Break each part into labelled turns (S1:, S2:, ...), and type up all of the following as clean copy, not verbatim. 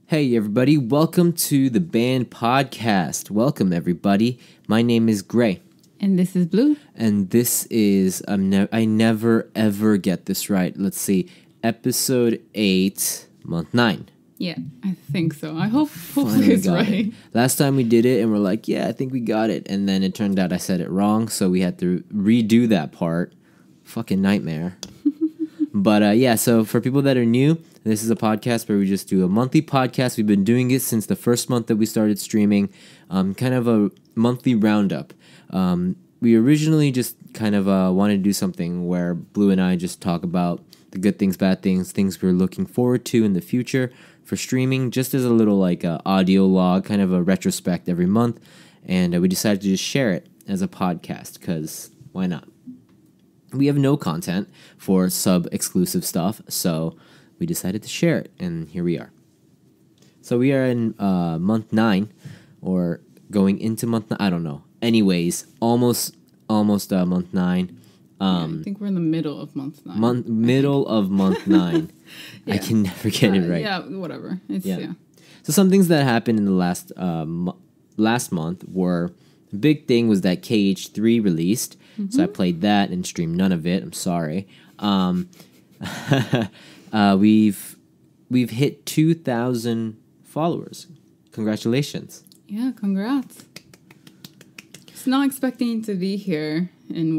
S1: Hey everybody, welcome to the Band Podcast. Welcome everybody. My name is Gray.
S2: And this is Blue.
S1: And this is, I never ever get this right. Let's see, episode 8, month 9.
S2: Yeah, I think so. Hopefully it's right.
S1: Last time we did it and we're like, yeah, I think we got it. And then it turned out I said it wrong, so we had to redo that part. Fucking nightmare. But yeah, so for people that are new, this is a podcast where we just do a monthly podcast. We've been doing it since the first month that we started streaming, kind of a monthly roundup. We originally just kind of wanted to do something where Blue and I just talk about the good things, bad things, things we're looking forward to in the future for streaming, just as a little like audio log, kind of a retrospect every month. And we decided to just share it as a podcast because why not? We have no content for sub-exclusive stuff, so we decided to share it, and here we are. So we are in month 9, or going into month 9, I don't know. Anyways, almost month 9.
S2: I think we're in the middle of month 9.
S1: Middle of month 9. Yeah. I can never get it right.
S2: Yeah, whatever. Yeah.
S1: So some things that happened in the last month were... The big thing was that KH3 released, so I played that and streamed none of it. I'm sorry. We've hit 2,000 followers. Congratulations!
S2: Yeah, congrats. Just not expecting to be here in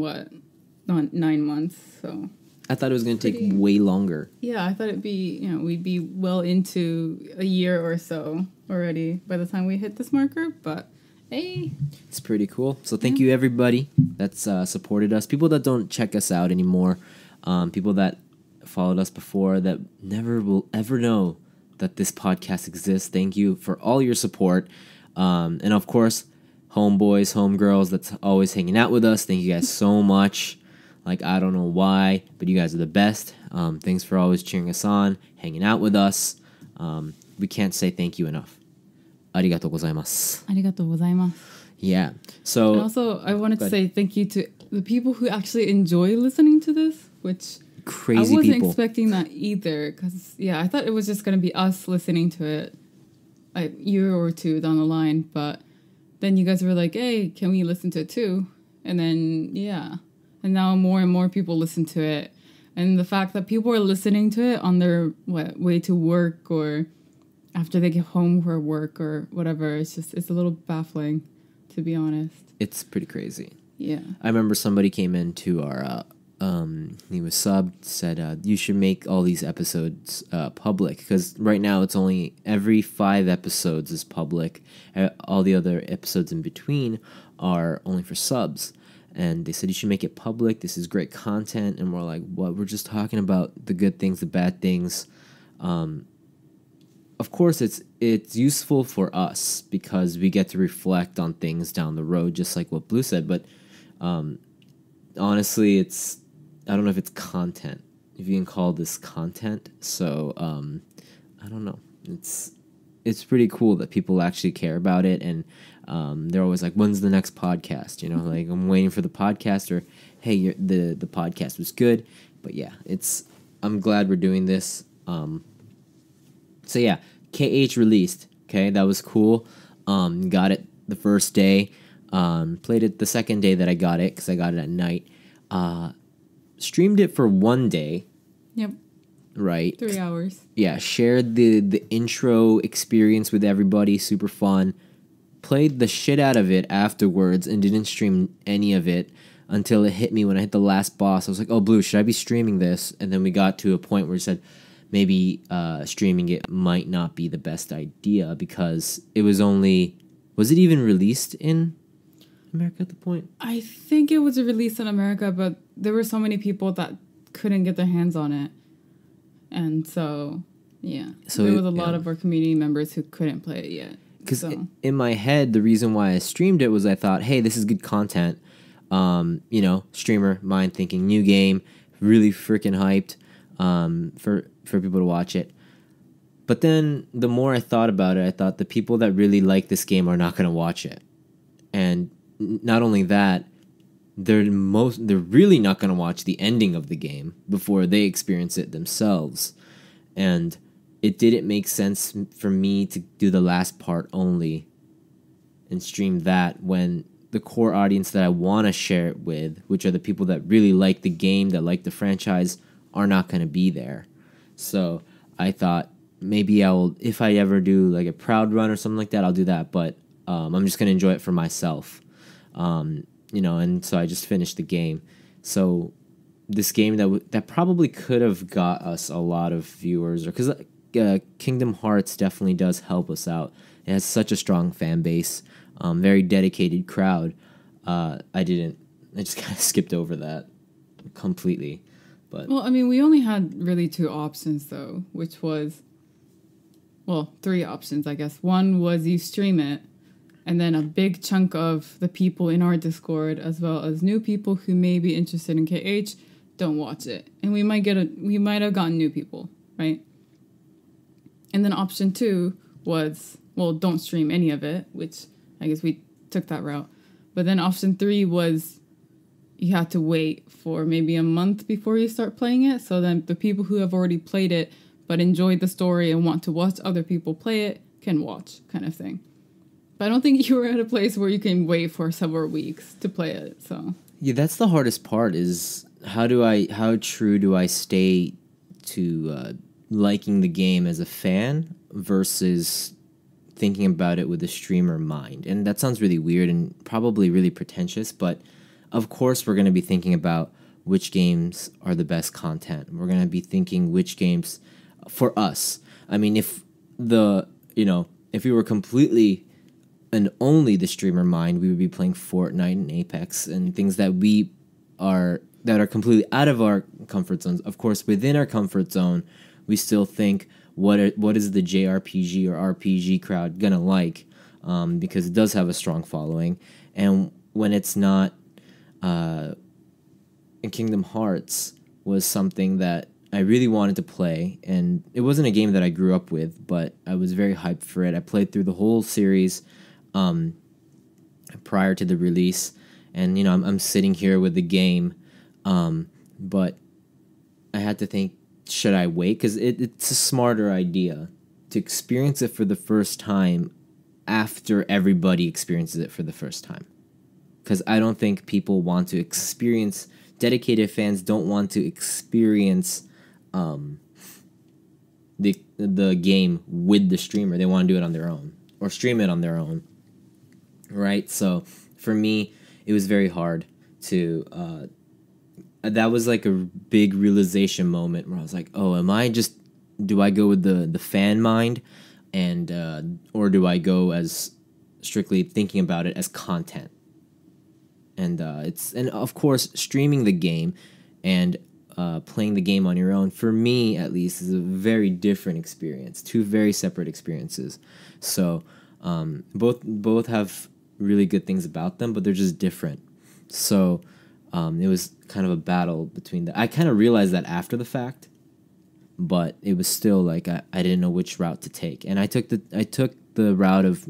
S2: 9 months. So
S1: I thought it was going to take way longer.
S2: Yeah, I thought it'd be we'd be well into a year or so already by the time we hit this marker, but. Hey.
S1: It's pretty cool. So thank you everybody that's supported us. People that don't check us out anymore. People that followed us before that never will ever know that this podcast exists. Thank you for all your support. And of course, homeboys, homegirls that's always hanging out with us. Thank you guys so much. Like, I don't know why, but you guys are the best. Thanks for always cheering us on, hanging out with us. We can't say thank you enough. ありがとうございます。
S2: ありがとうございます。
S1: Yeah. So
S2: and also I wanted to say thank you to the people who actually enjoy listening to this, which
S1: crazy
S2: I wasn't
S1: people.
S2: expecting that either, because I thought it was just going to be us listening to it a year or two down the line, but then you guys were like, hey, can we listen to it too? And then and now more and more people listen to it, and the fact that people are listening to it on their way to work or after they get home for work or whatever, it's a little baffling, to be honest.
S1: It's pretty crazy.
S2: Yeah.
S1: I remember somebody came into our, he was subbed, said, you should make all these episodes public, because right now it's only every 5 episodes is public. All the other episodes in between are only for subs. And they said, you should make it public. This is great content. And we're like, what? We're just talking about the good things, the bad things. Of course, it's useful for us because we get to reflect on things down the road, just like what Blue said. But honestly, I don't know if it's content, if you can call this content. So I don't know. It's pretty cool that people actually care about it, and they're always like, "When's the next podcast?" You know, like I'm waiting for the podcast, or hey, the podcast was good. But yeah, I'm glad we're doing this. So yeah, KH released. Okay, that was cool. Got it the first day. Played it the second day that I got it because I got it at night. Streamed it for 1 day.
S2: Yep.
S1: Right.
S2: 3 hours.
S1: Yeah, shared the intro experience with everybody. Super fun. Played the shit out of it afterwards and didn't stream any of it until it hit me when I hit the last boss. I was like, oh, Blue, should I be streaming this? And then we got to a point where it said, maybe streaming it might not be the best idea because it was it even released in America at the point?
S2: I think it was released in America, but there were so many people that couldn't get their hands on it. And so, yeah. So there was a lot of our community members who couldn't play it yet.
S1: Because in my head, the reason why I streamed it was I thought, hey, this is good content. Streamer, mind thinking, new game, really freaking hyped. For people to watch it. But then the more I thought about it, I thought the people that really like this game are not going to watch it. And not only that, they're really not going to watch the ending of the game before they experience it themselves. And it didn't make sense for me to do the last part only and stream that when the core audience that I want to share it with, which are the people that really like the game, that like the franchise, are not going to be there. So I thought maybe if I ever do like a Proud run or something like that, I'll do that. But I'm just going to enjoy it for myself. And so I just finished the game. So this game that probably could have got us a lot of viewers, or because Kingdom Hearts definitely does help us out. It has such a strong fan base, very dedicated crowd. I just kind of skipped over that completely. But
S2: well, I mean, we only had really 2 options though, which was, well, 3 options, I guess. One was you stream it, and then a big chunk of the people in our Discord, as well as new people who may be interested in KH, don't watch it. And we might have gotten new people, right? And then option 2 was, well, don't stream any of it, which I guess we took that route. But then option 3 was you had to wait for maybe a month before you start playing it. So then the people who have already played it but enjoyed the story and want to watch other people play it can watch, kind of thing. But I don't think you were at a place where you can wait for several weeks to play it. So
S1: yeah, that's the hardest part, is how true do I stay to liking the game as a fan versus thinking about it with a streamer mind. And that sounds really weird and probably really pretentious, but of course we're going to be thinking about which games are the best content. We're going to be thinking which games for us. I mean, if we were completely and only the streamer mind, we would be playing Fortnite and Apex and things that are completely out of our comfort zones. Of course, within our comfort zone, we still think, what is the JRPG or RPG crowd gonna like? Because it does have a strong following. And when it's not, in Kingdom Hearts was something that I really wanted to play, and it wasn't a game that I grew up with, but I was very hyped for it. I played through the whole series prior to the release, and I'm sitting here with the game, but I had to think, should I wait? Because it's a smarter idea to experience it for the first time after everybody experiences it for the first time. Because I don't think people want to experience, dedicated fans don't want to experience the game with the streamer. They want to do it on their own or stream it on their own, right? So for me, it was very hard to that was like a big realization moment where I was like, oh, do I go with the fan mind, and or do I go as strictly thinking about it as content? And and of course, streaming the game and playing the game on your own, for me at least, is a very different experience. 2 very separate experiences. So both have really good things about them, but they're just different. So it was kind of a battle between that. I kind of realized that after the fact, but it was still like I didn't know which route to take, and I took the route of,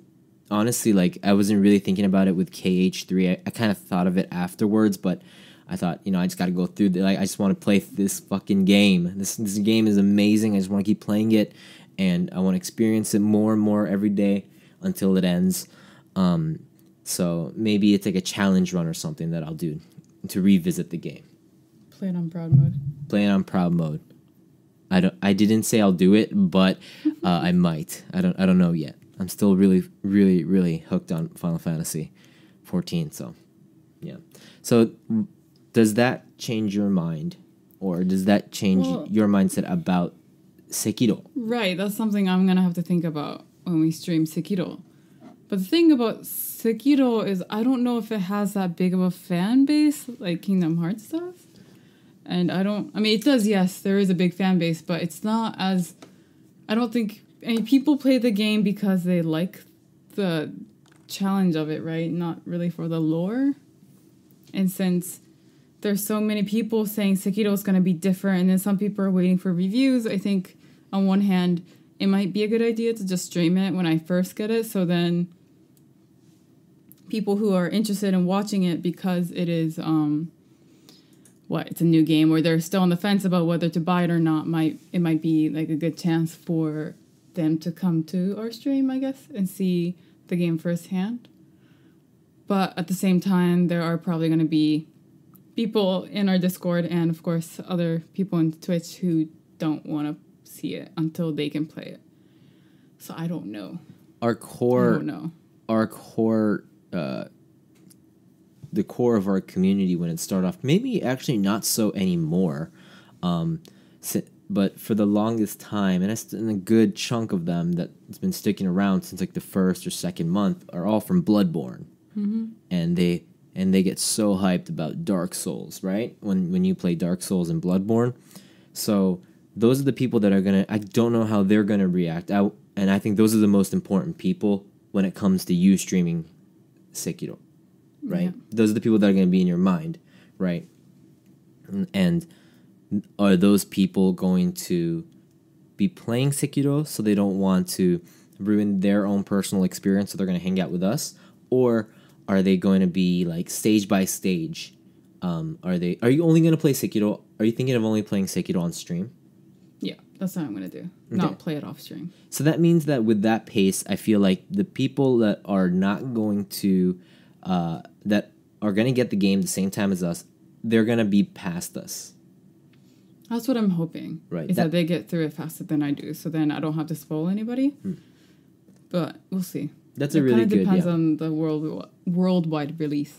S1: honestly, like, I wasn't really thinking about it with KH3. I kind of thought of it afterwards, but I thought, I just got to go through. I just want to play this fucking game. This game is amazing. I just want to keep playing it, and I want to experience it more and more every day until it ends. So maybe it's like a challenge run or something that I'll do to revisit the game.
S2: Play it on proud mode.
S1: Play it on proud mode. I didn't say I'll do it, but I might. I don't know yet. I'm still really, really, really hooked on Final Fantasy 14. So, yeah. So, does that change your mind, or does that change your mindset about Sekiro?
S2: Right, that's something I'm gonna have to think about when we stream Sekiro. But the thing about Sekiro is I don't know if it has that big of a fan base like Kingdom Hearts does. And it does, yes, there is a big fan base, but it's not as, people play the game because they like the challenge of it, right? Not really for the lore. And since there's so many people saying Sekiro is going to be different, and then some people are waiting for reviews, I think on one hand, it might be a good idea to just stream it when I first get it, so then people who are interested in watching it because it is it's a new game, or they're still on the fence about whether to buy it or not, it might be like a good chance for them to come to our stream, I guess, and see the game firsthand. But at the same time, there are probably going to be people in our Discord and, of course, other people in Twitch who don't want to see it until they can play it. So I don't know.
S1: The core of our community when it started off, maybe actually not so anymore, but for the longest time, and a good chunk of them that's been sticking around since like the first or second month are all from Bloodborne.
S2: Mm-hmm.
S1: And they get so hyped about Dark Souls, right? When you play Dark Souls and Bloodborne. So those are the people that are gonna, I don't know how they're gonna react. And I think those are the most important people when it comes to you streaming Sekiro, right?
S2: Yeah.
S1: Those are the people that are going to be in your mind, right? And are those people going to be playing Sekiro so they don't want to ruin their own personal experience, so they're going to hang out with us? Or are they going to be like stage by stage? Are you only going to play Sekiro? Are you thinking of only playing Sekiro on stream?
S2: Yeah, that's what I'm going to do.
S1: Okay.
S2: Not play it off stream.
S1: So that means that with that pace, I feel like the people that are not going to, that are going to get the game the same time as us, they're going to be past us.
S2: That's what I'm hoping.
S1: Right.
S2: Is that they get through it faster than I do. So then I don't have to spoil anybody. But we'll see.
S1: That's a really good,
S2: It kind of depends on the worldwide release.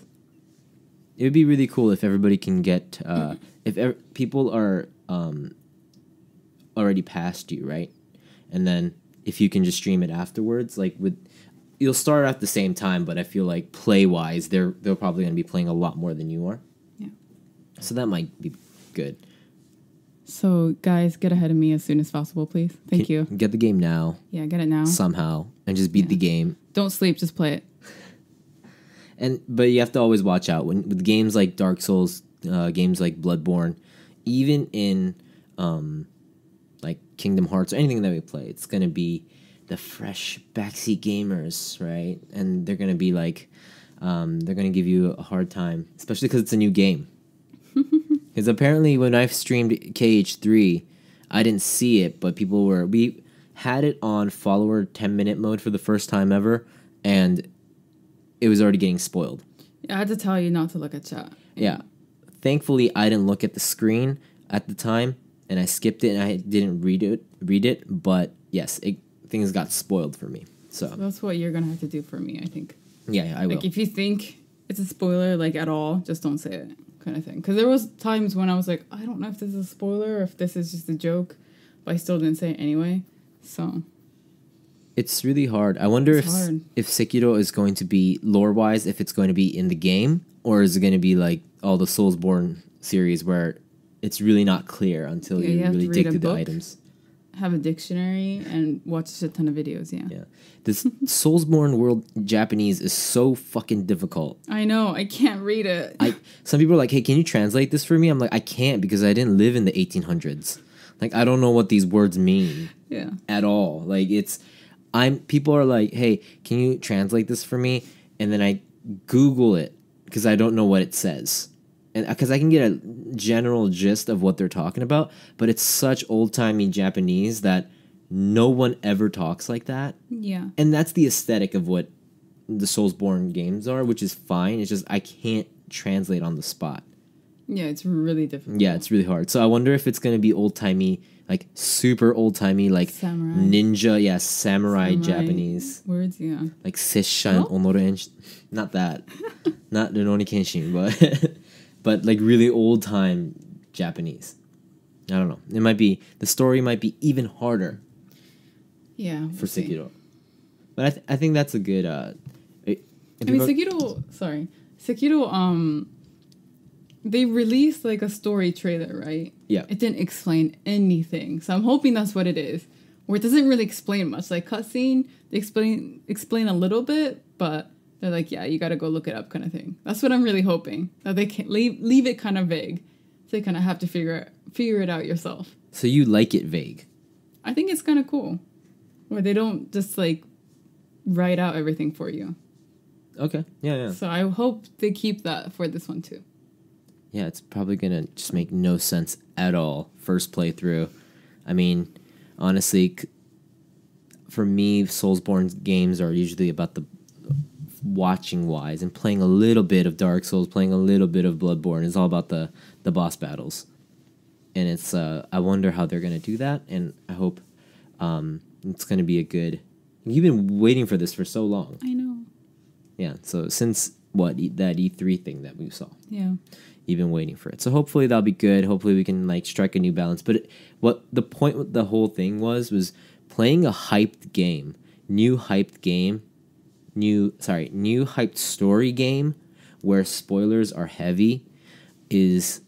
S1: It would be really cool if everybody can get, people are already past you, right? And then if you can just stream it afterwards, like you'll start at the same time, but I feel like play-wise, they're probably going to be playing a lot more than you are.
S2: Yeah.
S1: So that might be good.
S2: So, guys, get ahead of me as soon as possible, please. Thank you.
S1: Get the game now.
S2: Yeah, get it now.
S1: Somehow. And just beat the game.
S2: Don't sleep, just play it.
S1: But you have to always watch out. With games like Dark Souls, games like Bloodborne, even in like Kingdom Hearts or anything that we play, it's going to be the fresh backseat gamers, right? And they're going to be like, they're going to give you a hard time, especially because it's a new game. Because apparently when I've streamed KH3, I didn't see it, but we had it on follower 10-minute mode for the first time ever, and it was already getting spoiled.
S2: Yeah, I had to tell you not to look at chat.
S1: Yeah. Thankfully, I didn't look at the screen at the time, and I skipped it, and I didn't read it. But yes, things got spoiled for me. So
S2: that's what you're gonna have to do for me, I think.
S1: Yeah, I will.
S2: Like if you think it's a spoiler, like at all, just don't say it, kind of thing. Because there was times when I was like, I don't know if this is a spoiler or if this is just a joke, but I still didn't say it anyway. So
S1: it's really hard. I wonder if Sekiro is going to be lore-wise, if it's going to be in the game, or is it going to be like all the Soulsborne series where it's really not clear until you really dig through the items.
S2: Have a dictionary and watch a shit ton of videos,
S1: Yeah. This Soulsborne world Japanese is so fucking difficult.
S2: I know, I can't read it.
S1: Some people are like, hey, can you translate this for me? I'm like, I can't because I didn't live in the 1800s. Like, I don't know what these words mean.
S2: Yeah.
S1: At all. Like, people are like, hey, can you translate this for me? And then I Google it because I don't know what it says. And because I can get a general gist of what they're talking about, but it's such old-timey Japanese that no one ever talks like that.
S2: Yeah.
S1: And that's the aesthetic of what the Soulsborne games are, which is fine. It's just I can't translate on the spot.
S2: Yeah, it's really difficult.
S1: Yeah, it's really hard. So I wonder if it's going to be old-timey, like super old-timey, like
S2: samurai.
S1: Ninja, samurai Japanese.
S2: Words, yeah.
S1: Like Sesshan Onoren. Not that. Not Rurouni Kenshin, but like really old-time Japanese. I don't know. The story might be even harder.
S2: Yeah.
S1: For Sekiro. But I think that's a good...
S2: Sekiro, they released like a story trailer, right?
S1: Yeah.
S2: It didn't explain anything. So I'm hoping that's what it is. Where it doesn't really explain much. Like cutscene, they explain a little bit, but they're like, yeah, you gotta go look it up kind of thing. That's what I'm really hoping. That they can leave it kind of vague. So you kind of have to figure it out yourself.
S1: So you like it vague?
S2: I think it's kind of cool. Where they don't just like write out everything for you.
S1: Okay. Yeah.
S2: So I hope they keep that for this one too.
S1: Yeah, it's probably gonna just make no sense at all. First playthrough. I mean, honestly, for me, Soulsborne games are usually about the watching wise and playing a little bit of Dark Souls, playing a little bit of Bloodborne. It's all about the boss battles, and it's I wonder how they're gonna do that, and I hope it's gonna be a good. You've been waiting for this for so long.
S2: I know.
S1: Yeah. So since that E3 thing that we saw.
S2: Yeah.
S1: You've been waiting for it. So hopefully that'll be good. Hopefully we can like strike a new balance. But what the point with the whole thing was playing a hyped game, new hyped story game where spoilers are heavy it's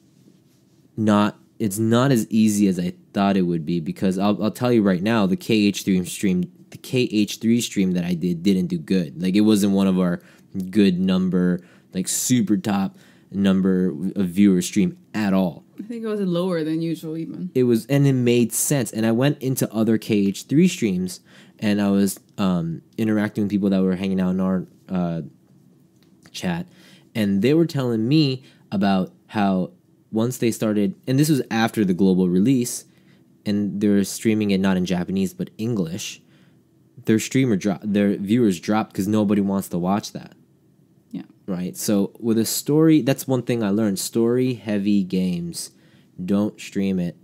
S1: not as easy as I thought it would be, because I'll tell you right now, the KH3 stream that I didn't do good. Like, it wasn't one of our good number, like super top number of viewers stream at all.
S2: I think it was lower than usual even.
S1: It was, and it made sense. And I went into other KH3 streams and I was interacting with people that were hanging out in our chat, and they were telling me about how once they started, and this was after the global release, and they were streaming it not in Japanese but English, their viewers dropped because nobody wants to watch that.
S2: Yeah.
S1: Right? So with a story, that's one thing I learned. Story-heavy games, don't stream it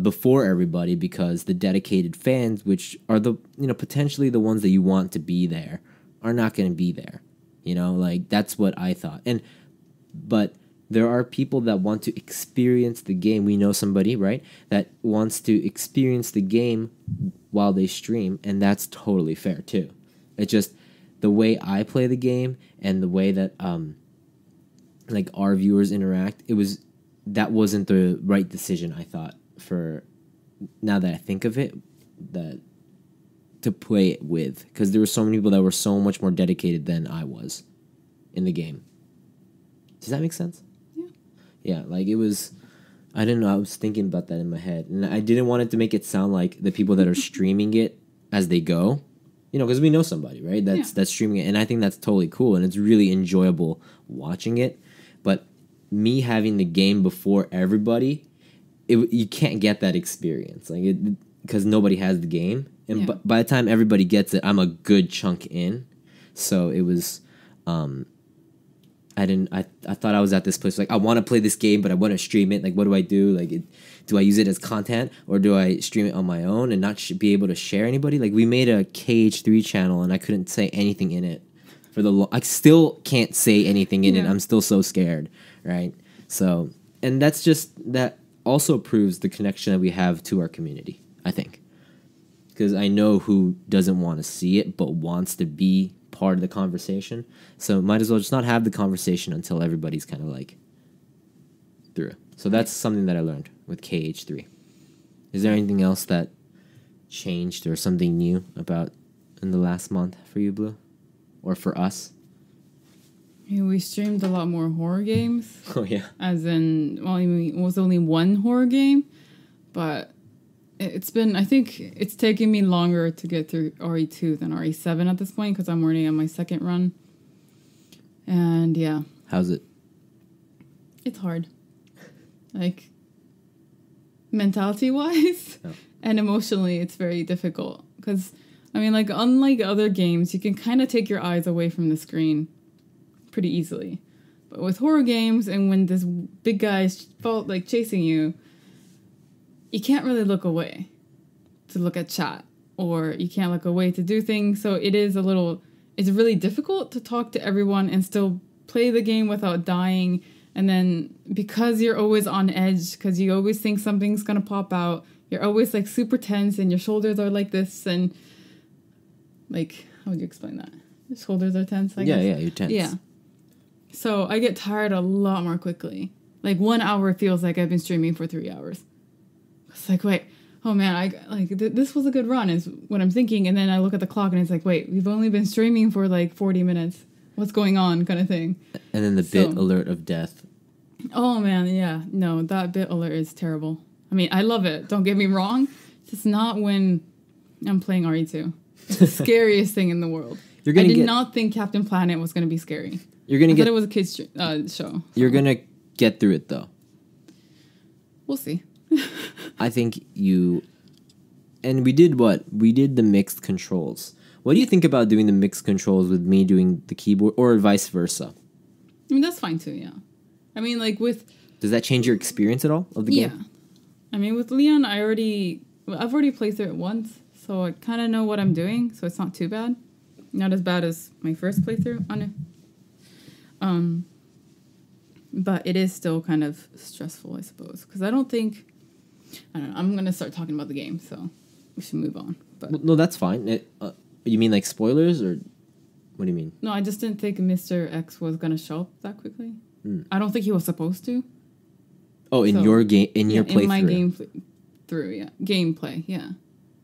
S1: before everybody, because the dedicated fans, which are the potentially the ones that you want to be there, are not going to be there. Like, that's what I thought. But there are people that want to experience the game. We know somebody, right, that wants to experience the game while they stream, and that's totally fair too. It's just the way I play the game and the way that like our viewers interact. That wasn't the right decision, I thought, for now that I think of it, that to play it with, because there were so many people that were so much more dedicated than I was in the game. Does that make sense? Yeah, like it was, I didn't know, I was thinking about that in my head. And I didn't want it to make it sound like the people that are streaming it as they go, because we know somebody, right, that's streaming it. And I think that's totally cool, and it's really enjoyable watching it. But me having the game before everybody, you can't get that experience, like because nobody has the game. And by the time everybody gets it, I'm a good chunk in. So it was... I thought I was at this place like, I want to play this game, but I want to stream it. Like, what do I do? Like, do I use it as content, or do I stream it on my own and not be able to share anybody? Like, we made a KH3 channel and I couldn't say anything in it I still can't say anything in it. I'm still so scared, right? So, and that also proves the connection that we have to our community, I think, because I know who doesn't want to see it but wants to be part of the conversation. So might as well just not have the conversation until everybody's kind of like through. So that's something that I learned with KH3. Is there anything else that changed or something new about in the last month for you, Blue, or for us?
S2: Yeah, we streamed a lot more horror games.
S1: Oh yeah.
S2: As in, well, I mean, it was only one horror game, but I think it's taking me longer to get through RE2 than RE7 at this point, because I'm already on my second run. And yeah.
S1: How's it?
S2: It's hard. Like, mentality-wise and emotionally, it's very difficult. Because, I mean, like, unlike other games, you can kind of take your eyes away from the screen pretty easily. But with horror games, and when this big guy's chasing you, you can't really look away to look at chat, or you can't look away to do things. So it's really difficult to talk to everyone and still play the game without dying. And then because you're always on edge, because you always think something's going to pop out, you're always like super tense and your shoulders are like this. And like, how would you explain that? Your shoulders are tense, I guess.
S1: Yeah, you're tense.
S2: Yeah. So I get tired a lot more quickly. Like 1 hour feels like I've been streaming for 3 hours. It's like, wait, oh man, this was a good run is what I'm thinking. And then I look at the clock and it's like, wait, we've only been streaming for like 40 minutes. What's going on, kind of thing. And then the bit alert of death. Oh man, yeah. No, that bit alert is terrible. I mean, I love it. Don't get me wrong. It's just not when I'm playing RE2. It's the scariest thing in the world. I did not think Captain Planet was going to be scary. I thought it was a kid's show. So.
S1: You're going to get through it though.
S2: We'll see.
S1: I think you. And we did what? We did the mixed controls. What do you think about doing the mixed controls with me doing the keyboard, or vice versa?
S2: I mean, that's fine too. Yeah. I mean, like with.
S1: Does that change your experience at all of the game?
S2: Yeah. I mean, with Leon, I've already played through it once, so I kind of know what I'm doing, so it's not too bad. Not as bad as my first playthrough on it. But it is still kind of stressful, I suppose, because I don't know. I'm gonna start talking about the game, so we should move on. But
S1: Well, no, that's fine. You mean like spoilers, or what do you mean?
S2: no, I just didn't think Mr. X was gonna show up that quickly. I don't think he was supposed to.
S1: Oh, in
S2: So,
S1: your game, your playthrough.
S2: In my gameplay, yeah.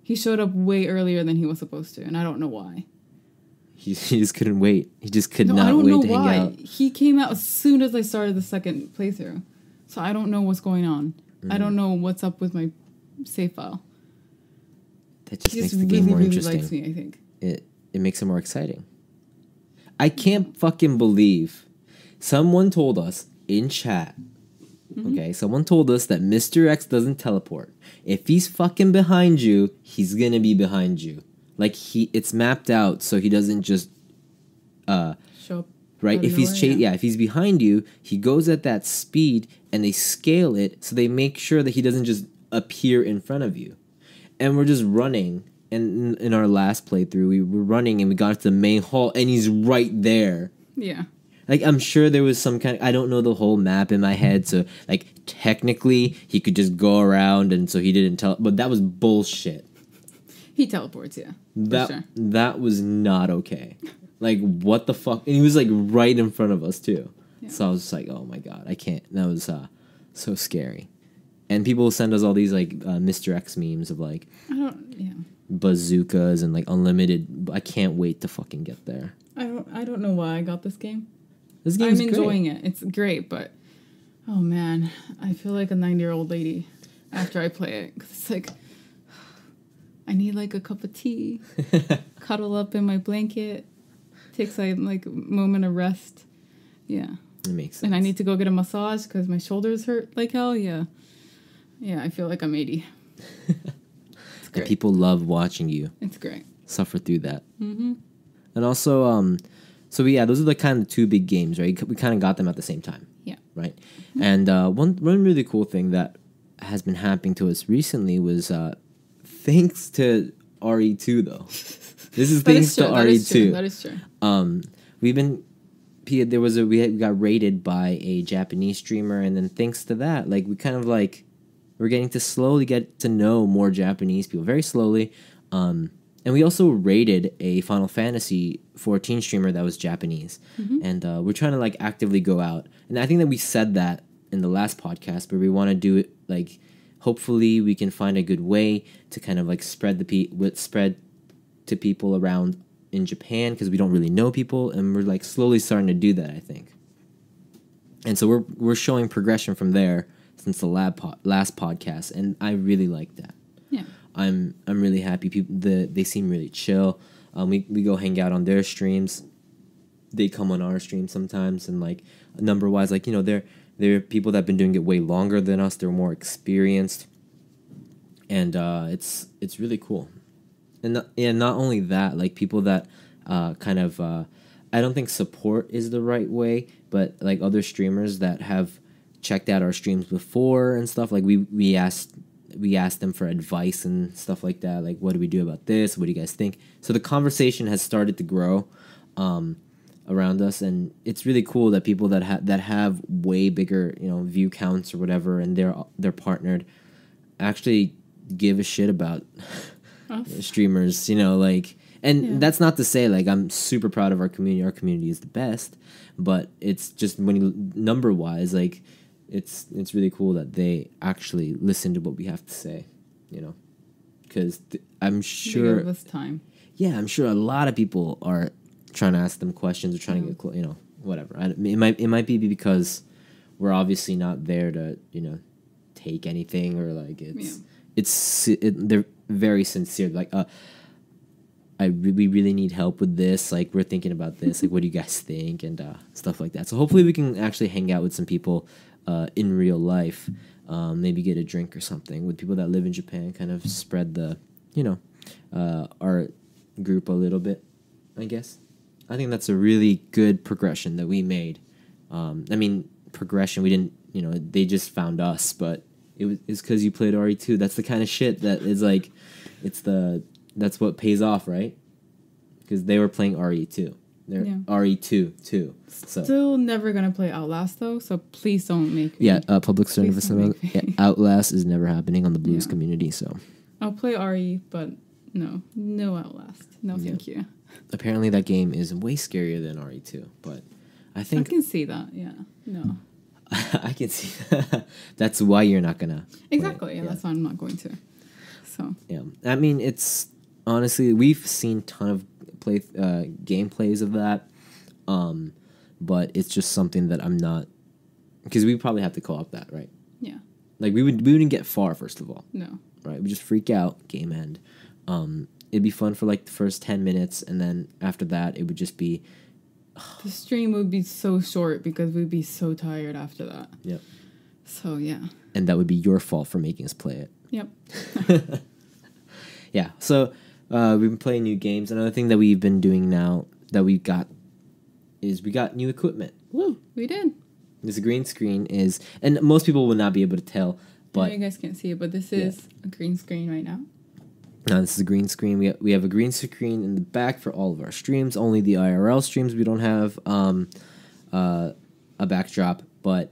S2: He showed up way earlier than he was supposed to, and I don't know why.
S1: He just couldn't wait. He just could
S2: I
S1: not
S2: don't
S1: wait
S2: know
S1: to
S2: why.
S1: hang out.
S2: He came out as soon as I started the second playthrough, so I don't know what's going on. I don't know what's up with my save file.
S1: That just
S2: He
S1: makes
S2: just
S1: the game
S2: really,
S1: more
S2: really
S1: interesting.
S2: likes me, I think.
S1: It makes it more exciting. I can't fucking believe someone told us in chat. Okay, someone told us that Mr. X doesn't teleport. If he's fucking behind you, he's gonna be behind you. Like it's mapped out so he doesn't just
S2: Show up.
S1: right.
S2: out of
S1: If he's
S2: nowhere,
S1: if he's behind you, he goes at that speed, and they scale it so they make sure that he doesn't just appear in front of you. And we're just running. And in our last playthrough, we were running and we got to the main hall, and he's right there.
S2: Yeah.
S1: Like, I'm sure there was some kind of, I don't know the whole map in my head, so, like, technically, he could just go around, and so he didn't tell, but that was bullshit.
S2: He teleports, yeah.
S1: That was not okay. Like, what the fuck? And he was, like, right in front of us, too. Yeah. So I was just like, oh my god, I can't. That was so scary. And people send us all these, like, Mr. X memes of, like, bazookas and, like, unlimited. I can't wait to fucking get there.
S2: I don't know why I got this game.
S1: This game's
S2: I'm enjoying
S1: great.
S2: it. It's great, but oh man, I feel like a 90-year-old lady after I play it. 'Cause it's like I need like a cup of tea, cuddle up in my blanket, take some like moment of rest. Yeah,
S1: it makes sense.
S2: And I need to go get a massage because my shoulders hurt like hell. Yeah, I feel like I'm 80. It's great.
S1: And people love watching you.
S2: It's great.
S1: Suffer through that. Mm-hmm. And also, so yeah, those are the kind of two big games, right? We kind of got them at the same time.
S2: Yeah.
S1: Right. Mm-hmm. And one really cool thing that has been happening to us recently was thanks to RE2 though. This is thanks to RE2.
S2: That is true.
S1: We got rated by a Japanese streamer, and then thanks to that, like we kind of like we're getting to slowly get to know more Japanese people very slowly. And we also rated a Final Fantasy 14 streamer that was Japanese. Mm-hmm. And we're trying to, like, actively go out. And I think that we said that in the last podcast, but we want to do it, like, hopefully we can find a good way to kind of, like, spread to people around in Japan, because we don't really know people, and we're, like, slowly starting to do that, I think. And so we're showing progression from there since the last podcast, and I really like that.
S2: Yeah.
S1: I'm really happy. They seem really chill. We go hang out on their streams. They come on our streams sometimes, and like number wise, like they're people that have been doing it way longer than us. They're more experienced, and it's really cool. And not only that, like people that kind of I don't think support is the right way, but like other streamers that have checked out our streams before and stuff. Like we asked them for advice and stuff like that. Like, what do we do about this? What do you guys think? So the conversation has started to grow around us, and it's really cool that people that have way bigger view counts or whatever, and they're partnered, actually give a shit about streamers. That's not to say like I'm super proud of our community. Our community is the best, but it's just when number wise, like. It's really cool that they actually listen to what we have to say, because I'm sure
S2: they give us time.
S1: Yeah, I'm sure a lot of people are trying to ask them questions or trying to get whatever. It might be because we're obviously not there to take anything, or like they're very sincere. Like we really need help with this. Like we're thinking about this. Like what do you guys think and stuff like that. So hopefully we can actually hang out with some people in real life. Maybe get a drink or something with people that live in Japan. Kind of spread the art group a little bit, I guess. I think that's a really good progression that we made. Progression. We didn't, they just found us, but it's because you played RE2. That's the kind of shit that is like, that's what pays off, right? Because they were playing RE2. They're RE2 too. So.
S2: Still never gonna play Outlast though, so please don't make me.
S1: Yeah, public service. Outlast is never happening on the Blluist community. So
S2: I'll play RE, but no Outlast. No, thank you.
S1: Apparently, that game is way scarier than RE2, but I think
S2: I can see that. Yeah, no.
S1: I can see that. That's why you're not gonna.
S2: Exactly. Yeah, that's why I'm not going to. So. Yeah,
S1: I mean, it's honestly we've seen ton of gameplays of that, but it's just something that I'm not, because we probably have to co-op that, right?
S2: Yeah.
S1: Like we wouldn't get far, first of all.
S2: No.
S1: Right, we just freak out, game end. It'd be fun for like the first 10 minutes, and then after that, it would just be.
S2: The stream would be so short because we'd be so tired after that.
S1: Yep.
S2: So yeah.
S1: And that would be your fault for making us play it.
S2: Yep.
S1: Yeah. So we've been playing new games. Another thing that we've been doing now that we got new equipment.
S2: Woo! We did.
S1: This green screen is, and most people will not be able to tell, but
S2: you guys can't see it, but this is a green screen right now.
S1: No, this is a green screen. We have a green screen in the back for all of our streams. Only the IRL streams we don't have a backdrop. But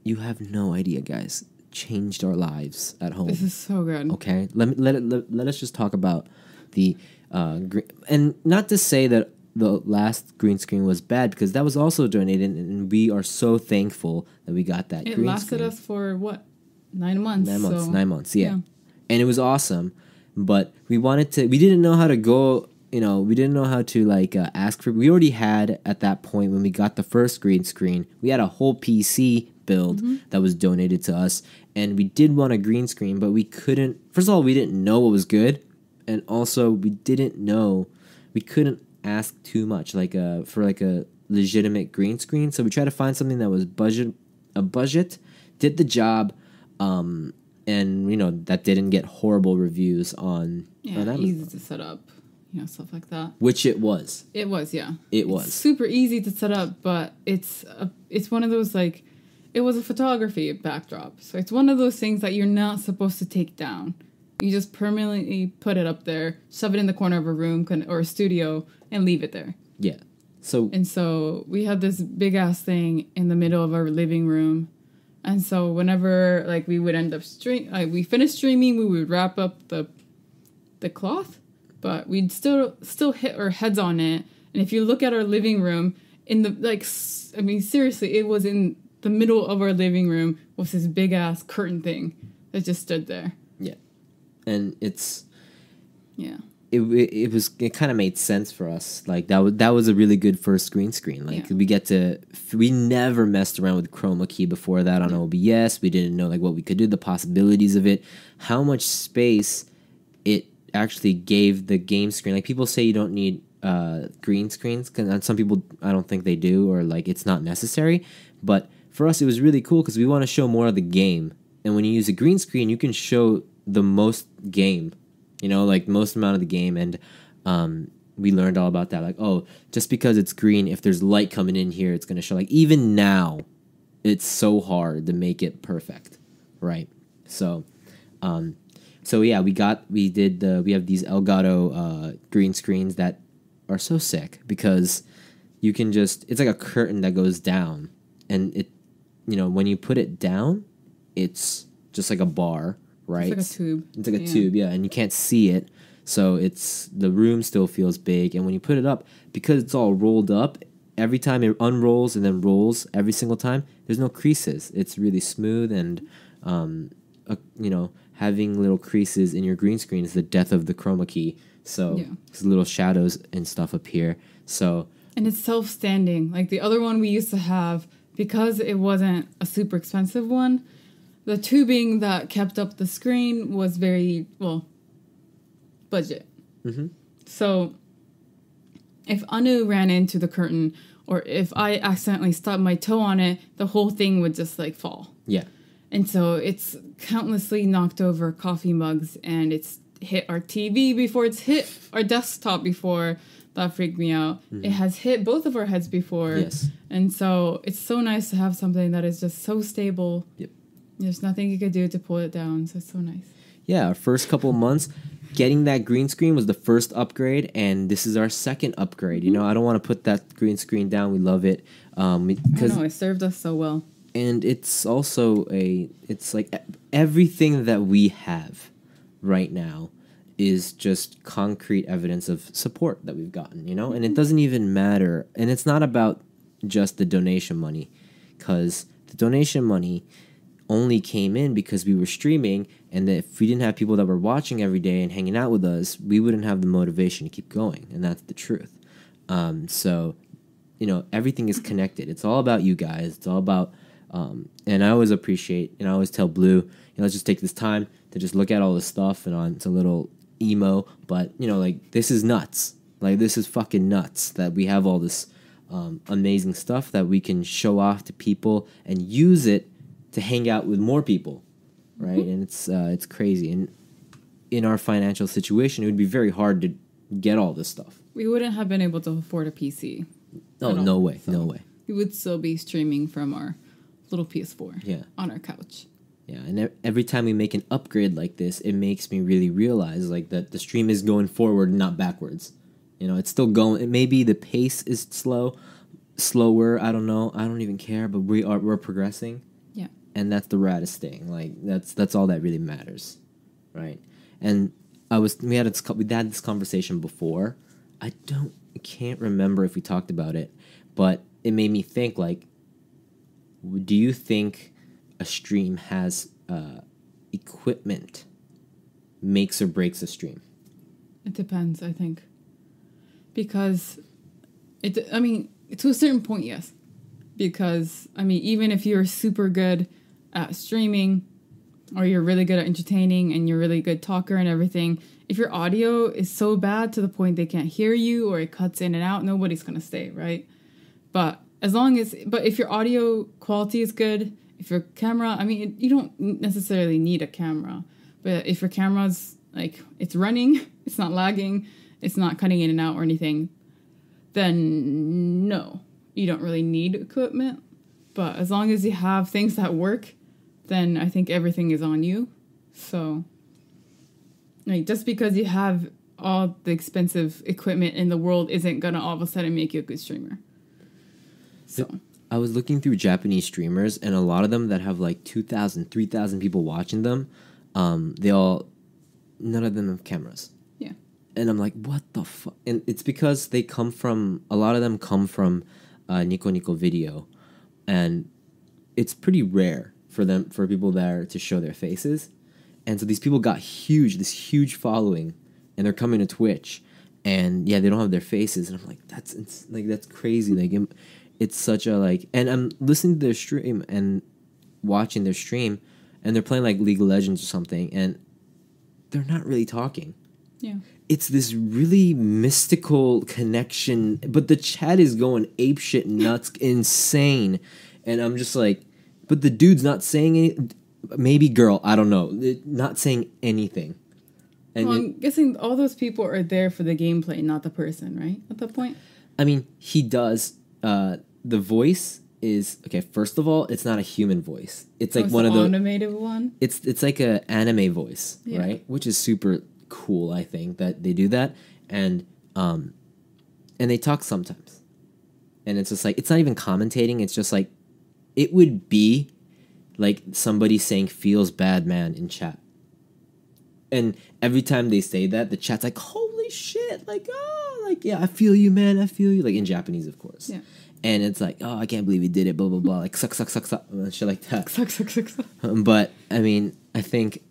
S1: you have no idea, guys. Changed our lives at home.
S2: This is so good.
S1: Okay, let us just talk about the and not to say that the last green screen was bad, because that was also donated, and we are so thankful that we got that.
S2: It
S1: green
S2: lasted
S1: screen.
S2: Us for what? 9 months.
S1: 9 months. Yeah, and it was awesome. But we didn't know how to go, we didn't know how to ask for, we already had at that point when we got the first green screen, we had a whole PC build that was donated to us, and we did want a green screen, but we couldn't, first of all, we didn't know what was good, and also we couldn't ask too much, for a legitimate green screen, so we tried to find something that was budget, did the job, and that didn't get horrible reviews on Amazon.
S2: Easy to set up, stuff like that.
S1: Which it was.
S2: It was, yeah.
S1: It was
S2: super easy to set up, but it's one of those it was a photography backdrop, so it's one of those things that you're not supposed to take down. You just permanently put it up there, shove it in the corner of a room or a studio, and leave it there.
S1: Yeah.
S2: So we had this big ass thing in the middle of our living room. And so whenever we would end up we finished streaming, we would wrap up the cloth, but we'd still hit our heads on it. And if you look at our living room, in the seriously, it was in the middle of our living room was this big ass curtain thing that just stood there.
S1: Yeah, and it kind of made sense for us. That was a really good first green screen. We never messed around with chroma key before that on OBS. We didn't know what we could do, the possibilities of it, how much space it actually gave the game screen. People say you don't need green screens, and some people I don't think they do, or it's not necessary. But for us, it was really cool because we want to show more of the game. And when you use a green screen, you can show the most game. Most amount of the game, and we learned all about that. Just because it's green, if there's light coming in here, it's going to show. Even now, it's so hard to make it perfect, right? So yeah, we have these Elgato green screens that are so sick because you can it's like a curtain that goes down, and it, when you put it down, it's just like a bar. Right?
S2: It's like a tube.
S1: It's like a tube, yeah, and you can't see it, so the room still feels big. And when you put it up, because it's all rolled up, every time it unrolls and then rolls every single time, there's no creases. It's really smooth, and having little creases in your green screen is the death of the chroma key. So there's little shadows and stuff up here.
S2: And it's self-standing. The other one we used to have, because it wasn't a super expensive one. The tubing that kept up the screen was very, budget. Mm-hmm. So if Anu ran into the curtain or if I accidentally stub my toe on it, the whole thing would just like fall.
S1: Yeah.
S2: And so it's countlessly knocked over coffee mugs, and it's hit our TV before, it's hit our desktop before. That freaked me out. It has hit both of our heads before.
S1: Yes.
S2: And so it's so nice to have something that is just so stable.
S1: Yep.
S2: There's nothing you could do to pull it down. So it's so nice.
S1: Yeah, our first couple of months, getting that green screen was the first upgrade, and this is our second upgrade. You know, I don't want to put that green screen down. We love it.
S2: I know, it served us so well.
S1: And it's also it's like everything that we have right now is just concrete evidence of support that we've gotten, you know? And it doesn't even matter. And it's not about just the donation money, because the donation money only came in because we were streaming, and that if we didn't have people that were watching every day and hanging out with us, we wouldn't have the motivation to keep going. And that's the truth. So, you know, everything is connected. It's all about you guys. It's all about... and I always appreciate, and I always tell Blue, you know, let's just take this time to just look at all this stuff, and it's a little emo, but, you know, like, this is nuts. Like, this is fucking nuts that we have all this amazing stuff that we can show off to people and use it to hang out with more people, right? And it's crazy. And in our financial situation, it would be very hard to get all this stuff.
S2: We wouldn't have been able to afford a PC.
S1: Oh, no way, no way.
S2: We would still be streaming from our little PS4 on our couch.
S1: Yeah, and every time we make an upgrade like this, it makes me really realize like that the stream is going forward, not backwards. You know, it's still going. It maybe the pace is slower. I don't know. I don't even care. But we're progressing. Yeah, and that's the raddest thing. Like that's all that really matters, right? And we had this conversation before. I can't remember if we talked about it, but it made me think like, do you think a stream has equipment makes or breaks a stream?
S2: It depends, I think. Because, to a certain point, yes. Because, even if you're super good at streaming, or you're really good at entertaining, and you're really good talker and everything, if your audio is so bad to the point they can't hear you, or it cuts in and out, nobody's going to stay, right? But if your audio quality is good, if your camera, you don't necessarily need a camera, but if your camera's like, it's running, it's not lagging, it's not cutting in and out or anything, then no, you don't really need equipment. But as long as you have things that work, then I think everything is on you. So, like, just because you have all the expensive equipment in the world isn't gonna all of a sudden make you a good streamer. So
S1: I was looking through Japanese streamers, and a lot of them that have like 2,000, 3,000 people watching them, none of them have cameras. Yeah. And I'm like, what the fuck? And it's because a lot of them come from Nico Nico Video, and it's pretty rare for people there to show their faces. And so these people got this huge following, and they're coming to Twitch, and yeah, they don't have their faces, and I'm like, that's crazy. Like, it's such a like, and I'm listening to their stream and watching their stream, and they're playing like League of Legends or something, and they're not really talking. Yeah. It's this really mystical connection, but the chat is going apeshit nuts, insane, and I'm just like, but the dude's not saying anything. Maybe girl, I don't know, not saying anything. And
S2: I'm guessing all those people are there for the gameplay, not the person, right? At that point.
S1: He does. The voice is okay. First of all, it's not a human voice. It's like one of the
S2: animated one.
S1: It's like a anime voice, right? Which is super cool. I think that they do that, and they talk sometimes, and it's just like, it's not even commentating. It's just like, it would be like somebody saying "feels bad, man" in chat, and every time they say that, the chat's like, "Holy shit!" Like, oh, like, yeah, I feel you, man. I feel you. Like, in Japanese, of course. Yeah. And it's like, oh, I can't believe he did it, blah, blah, blah. Like, suck, shit like that. Suck. But, I think,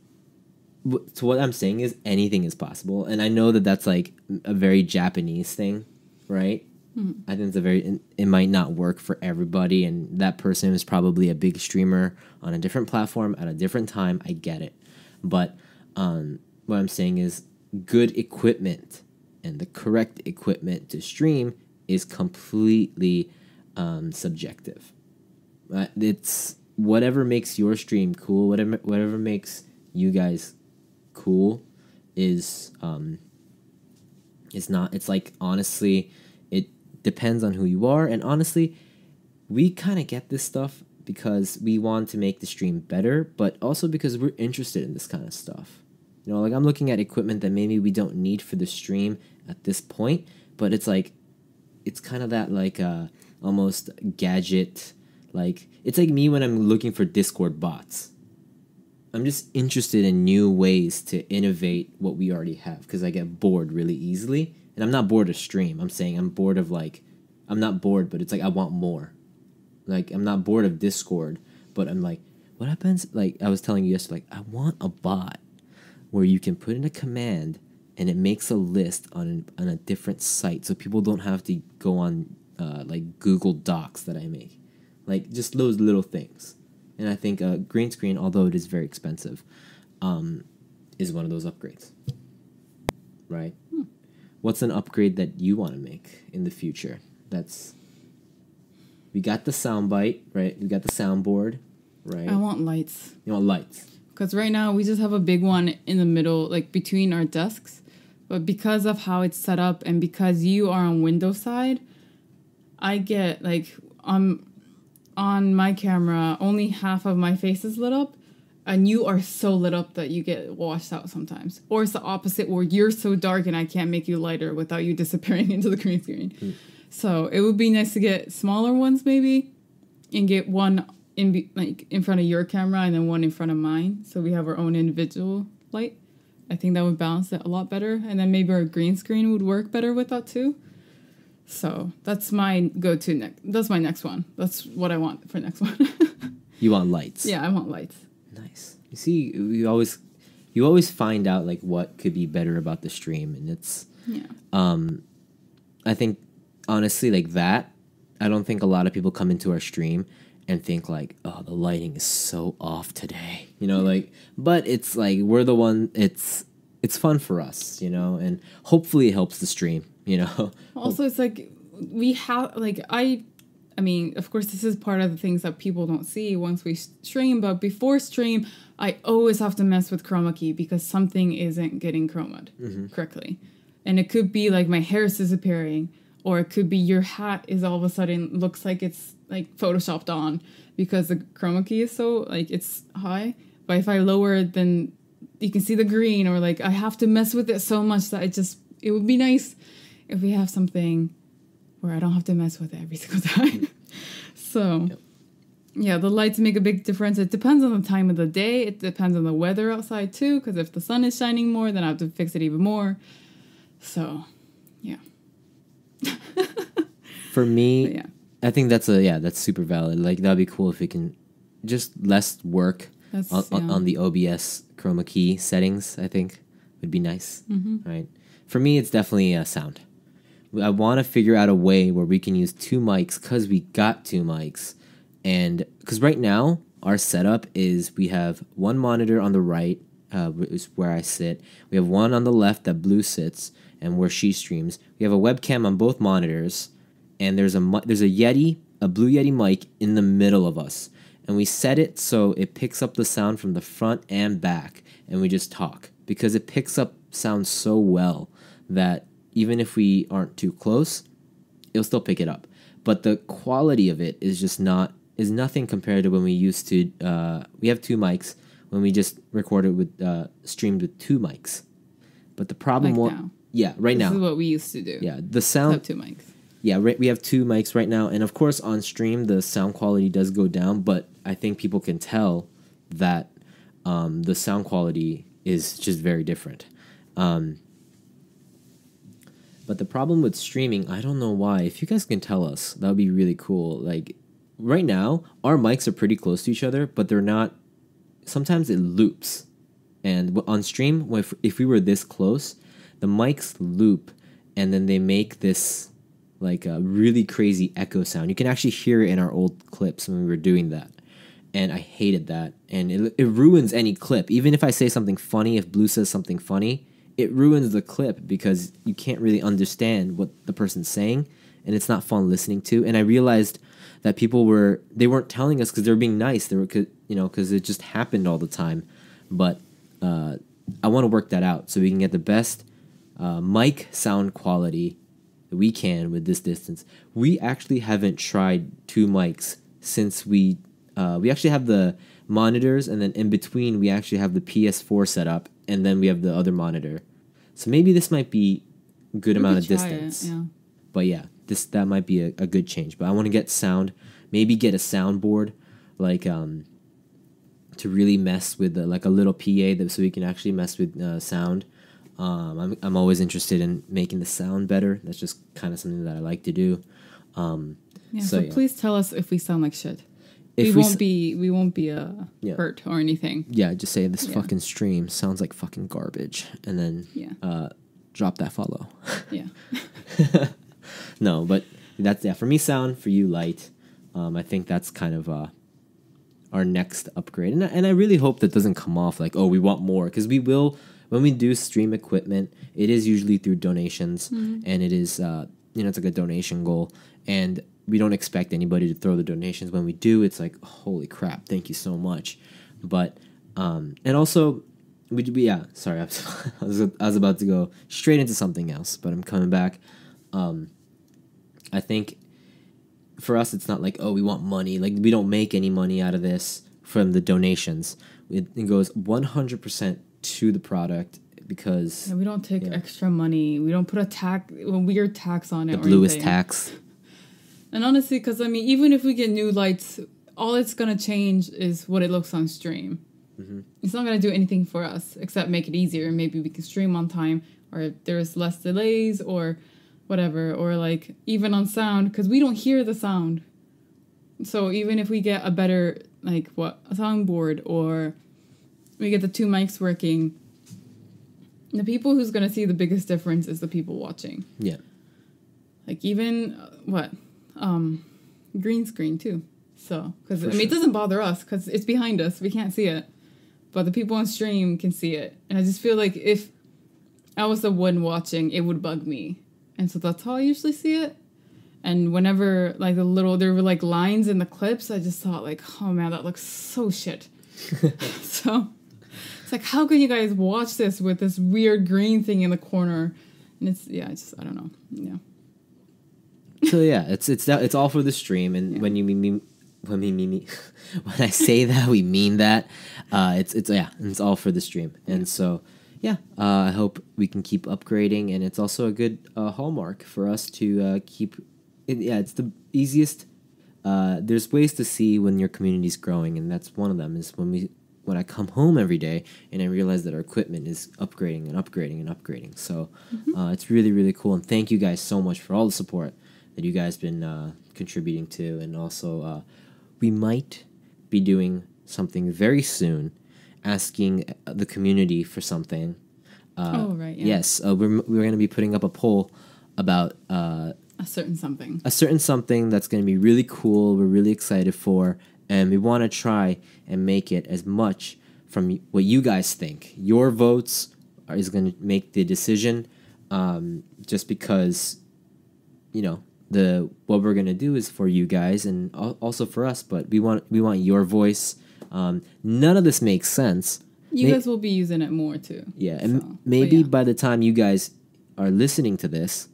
S1: so what I'm saying is anything is possible. And I know that that's, like, a very Japanese thing, right? Mm-hmm. I think it might not work for everybody. And that person is probably a big streamer on a different platform at a different time. I get it. But what I'm saying is good equipment and the correct equipment to stream is completely subjective. It's whatever makes your stream cool, whatever makes you guys cool is not. It's like, honestly, it depends on who you are, and honestly, we kind of get this stuff because we want to make the stream better, but also because we're interested in this kind of stuff. You know, like, I'm looking at equipment that maybe we don't need for the stream at this point, but it's like, it's kind of that, like, almost gadget, like, it's like me when I'm looking for Discord bots. I'm just interested in new ways to innovate what we already have, because I get bored really easily. And I'm not bored of stream. I'm saying I'm bored of, like, I'm not bored, but it's like I want more. Like, I'm not bored of Discord, but I'm like, what happens? Like, I was telling you yesterday, like, I want a bot where you can put in a command and it makes a list on a different site, so people don't have to go on like Google Docs that I make. Like, just those little things. And I think green screen, although it is very expensive, is one of those upgrades. Right? What's an upgrade that you want to make in the future? We got the soundbite, right? We got the soundboard, right?
S2: I want lights.
S1: You want lights?
S2: Because right now we just have a big one in the middle, like between our desks. But because of how it's set up and because you are on Windows side, I get, like, on my camera, only half of my face is lit up. And you are so lit up that you get washed out sometimes. Or it's the opposite, where you're so dark and I can't make you lighter without you disappearing into the green screen. So it would be nice to get smaller ones maybe and get one in front of your camera and then one in front of mine, so we have our own individual light. I think that would balance it a lot better, and then maybe our green screen would work better with that too. So that's my go-to next. That's my next one. That's what I want for next one.
S1: You want lights?
S2: Yeah, I want lights.
S1: Nice. You see, you always find out, like, what could be better about the stream, and it's I think, honestly, like that, I don't think a lot of people come into our stream and think, like, oh, the lighting is so off today, you know, like, but it's like, we're the one, it's fun for us, you know, and hopefully it helps the stream, you know.
S2: Also, it's like, we have, like, I mean, of course, this is part of the things that people don't see once we stream, but before stream, I always have to mess with chroma key because something isn't getting chromed correctly. And it could be, like, my hair is disappearing, or it could be your hat is all of a sudden looks like it's, like, photoshopped on because the chroma key is so, like, it's high. But if I lower it, then you can see the green, or, like, I have to mess with it so much that it would be nice if we have something where I don't have to mess with it every single time. So, yeah, the lights make a big difference. It depends on the time of the day. It depends on the weather outside, too, because if the sun is shining more, then I have to fix it even more. So, yeah.
S1: For me,
S2: yeah.
S1: I think that's super valid. Like, that'd be cool if we can just less work on the OBS chroma key settings. I think would be nice, right? For me, it's definitely sound. I want to figure out a way where we can use two mics, because we got two mics, and because right now our setup is we have one monitor on the right, is where I sit. We have one on the left that Blue sits and where she streams. We have a webcam on both monitors. And there's a Blue Yeti mic in the middle of us. And we set it so it picks up the sound from the front and back. And we just talk. Because it picks up sound so well that even if we aren't too close, it'll still pick it up. But the quality of it is nothing compared to when we used to, we have two mics, when we just recorded streamed with two mics. But the problem
S2: now.
S1: Yeah, right now.
S2: This is what we used to do.
S1: Yeah, the sound.
S2: Have two mics.
S1: Yeah, we have two mics right now, and of course on stream the sound quality does go down, but I think people can tell that the sound quality is just very different. But the problem with streaming, I don't know why. If you guys can tell us, that would be really cool. Like, right now, our mics are pretty close to each other, but they're not. Sometimes it loops, and on stream, if we were this close, the mics loop, and then they make this, like, a really crazy echo sound. You can actually hear it in our old clips when we were doing that. And I hated that. And it ruins any clip. Even if I say something funny, if Blue says something funny, it ruins the clip because you can't really understand what the person's saying. and it's not fun listening to. And I realized that they weren't telling us because they were being nice. They were, because it just happened all the time. But I want to work that out so we can get the best mic sound quality that we can with this distance. We actually haven't tried 2 mics since we actually have the monitors, and then in between we actually have the PS4 set up, and then we have the other monitor. So maybe this might be a good amount of distance. But yeah, that might be a good change. But I want to get sound, maybe get a soundboard, like to really mess with like a little PA so we can actually mess with sound. I'm always interested in making the sound better. That's just kind of something that I like to do.
S2: So please tell us if we sound like shit. We won't be hurt or anything.
S1: Yeah, just say this fucking stream sounds like fucking garbage, and then drop that follow.
S2: Yeah.
S1: No, but that's for me sound, for you light. I think that's kind of our next upgrade, and I really hope that doesn't come off like, oh, we want more, because we will when we do stream equipment. It is usually through donations, and it is it's like a donation goal, and we don't expect anybody to throw the donations. When we do, it's like, holy crap, thank you so much. But and also sorry, I was about to go straight into something else, but I'm coming back. I think for us, it's not like, oh, we want money. Like, we don't make any money out of this from the donations. It goes 100% to the product, because
S2: we don't take extra money. We don't put a weird tax on it.
S1: The Blluist tax.
S2: And honestly, because even if we get new lights, all it's gonna change is what it looks on stream. It's not gonna do anything for us except make it easier. Maybe we can stream on time, or there's less delays, or whatever, or like even on sound, because we don't hear the sound. So even if we get a better a soundboard, or we get the 2 mics working, the people who's gonna see the biggest difference is the people watching.
S1: Yeah.
S2: Like even green screen too. So because it doesn't bother us because it's behind us, we can't see it, but the people on stream can see it. And I just feel like if I was the one watching, it would bug me. And so that's how I usually see it. And whenever there were like lines in the clips, I just thought like, oh man, that looks so shit. So it's like, how can you guys watch this with this weird green thing in the corner? And I don't know. Yeah.
S1: So yeah, it's all for the stream, and when I say that, we mean that. It's all for the stream, and so. Yeah, I hope we can keep upgrading, and it's also a good hallmark for us to keep. It's the easiest. There's ways to see when your community's growing, and that's one of them. Is when I come home every day and I realize that our equipment is upgrading and upgrading and upgrading. So it's really, really cool, and thank you guys so much for all the support that you guys been contributing to, and also we might be doing something very soon. Asking the community for something.
S2: Right. Yeah.
S1: Yes, we're going to be putting up a poll about
S2: a certain something.
S1: A certain something that's going to be really cool. We're really excited for, and we want to try and make it as much from what you guys think. Your votes is going to make the decision. Just because, what we're going to do is for you guys and also for us. But we want your voice. None of this makes sense.
S2: You guys will be using it more too.
S1: Yeah, and maybe by the time you guys are listening to this,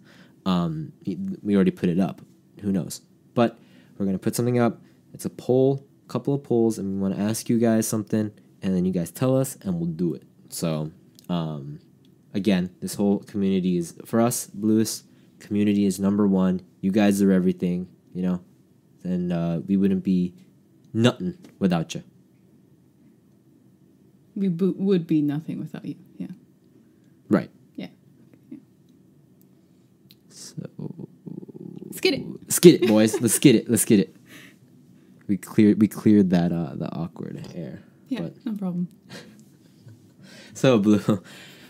S1: we already put it up. Who knows? But we're gonna put something up. It's a poll, couple of polls, and we want to ask you guys something, and then you guys tell us, and we'll do it. So, again, this whole community is for us. Blluist community is number one. You guys are everything. And we wouldn't be nothing without you.
S2: We would be nothing without you. Yeah.
S1: Right.
S2: Yeah.
S1: So.
S2: Skid it.
S1: Skid it, boys. Let's get it. Let's get it. We cleared that the awkward air.
S2: Yeah, no problem.
S1: So, Blue,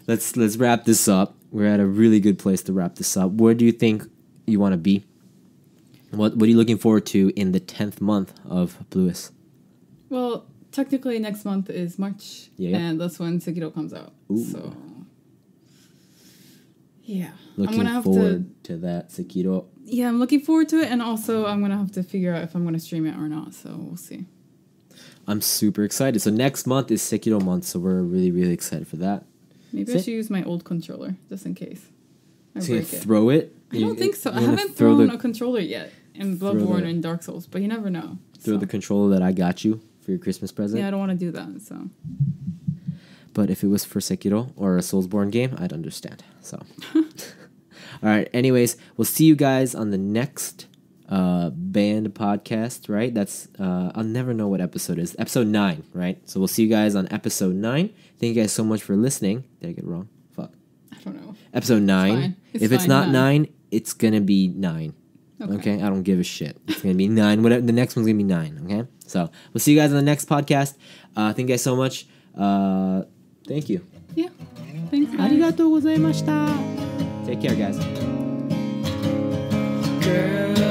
S1: let's wrap this up. We're at a really good place to wrap this up. Where do you think you want to be? What are you looking forward to in the 10th month of Blluist?
S2: Well, technically next month is March, and that's when Sekiro comes out.
S1: Ooh.
S2: So, Yeah.
S1: Looking forward to that, Sekiro.
S2: Yeah, I'm looking forward to it, and also I'm going to have to figure out if I'm going to stream it or not, so we'll see.
S1: I'm super excited. So next month is Sekiro month, so we're really, really excited for that.
S2: Maybe I should use my old controller, just in case.
S1: So you throw it?
S2: I don't think so. I haven't thrown a controller yet in Bloodborne and Dark Souls, but you never know.
S1: Throw the controller that I got you for your Christmas present?
S2: Yeah, I don't want to do that, so...
S1: But if it was for Sekiro or a Soulsborne game, I'd understand. So, all right. Anyways, we'll see you guys on the next band podcast. Right? That's I'll never know what episode it is. Episode 9. Right? So we'll see you guys on episode 9. Thank you guys so much for listening. Did I get it wrong? Fuck.
S2: I don't know.
S1: Episode 9. If it's not 9, it's gonna be 9. Okay. I don't give a shit. It's gonna be 9. Whatever. The next one's gonna be 9. Okay. So we'll see you guys on the next podcast. Thank you guys so much. Thank you.
S2: Yeah. Thanks, guys.
S1: Arigatou gozaimashita. Take care, guys.
S2: Girl.